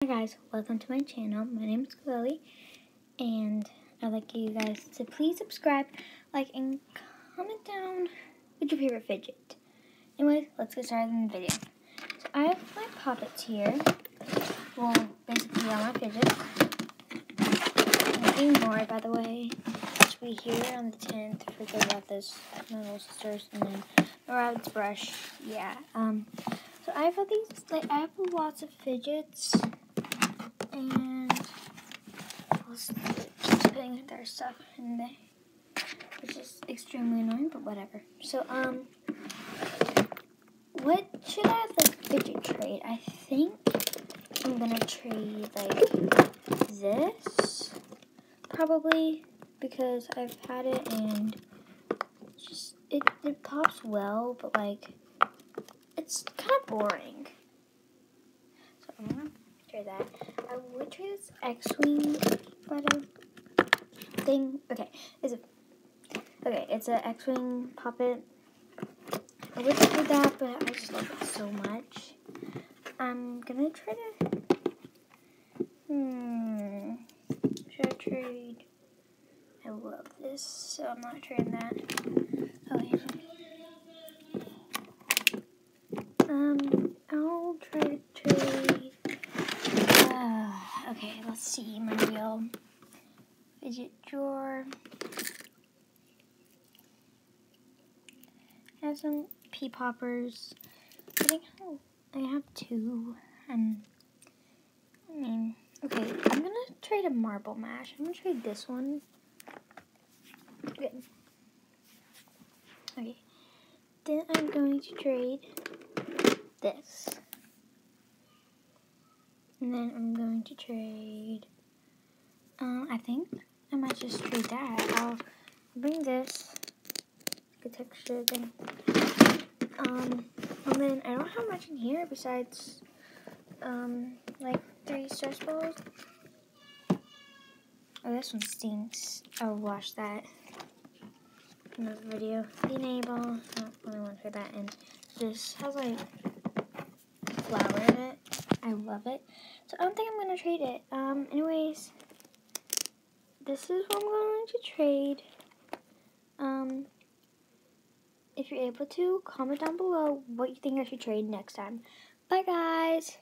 Hi guys, welcome to my channel. My name is Chloe, and I'd like you guys to please subscribe, like, and comment down what's your favorite fidget. Anyways, let's get started in the video. So I have my puppets here. Well, basically all my fidgets. Nothing more, by the way. Which we here on the 10th for the Rabbit's my little sisters, and then the Rabbit's brush. Yeah. So I have all these. I have lots of fidgets. And I'll keep putting their stuff in there, which is extremely annoying, but whatever. So, what should I fidget trade? I think I'm gonna trade, this, probably, because I've had it, and it pops well, but, it's kind of boring. So, I'm gonna trade that. I would trade this X-Wing butter thing. Okay, it's an X-Wing puppet. I would trade that, but I just love it so much. I'm gonna try to. Should I trade? I love this, so I'm not trading that. Okay. I'll try to trade. Okay, let's see my real fidget drawer. I have some pea poppers. I think I have two. Okay, I'm gonna trade a marble mash. I'm gonna trade this one. Good. Okay. Then I'm going to trade this. And then I'm going to trade, I think I might just trade that. I'll bring this, good texture thing. And then I don't have much in here besides, 3 stress balls. Oh, this one stinks. I'll wash that in another video. The enable, not really one for that. And this has, flour in it. I love it. So I don't think I'm going to trade it. Anyways, this is what I'm going to trade. If you're able to, comment down below what you think I should trade next time. Bye, guys.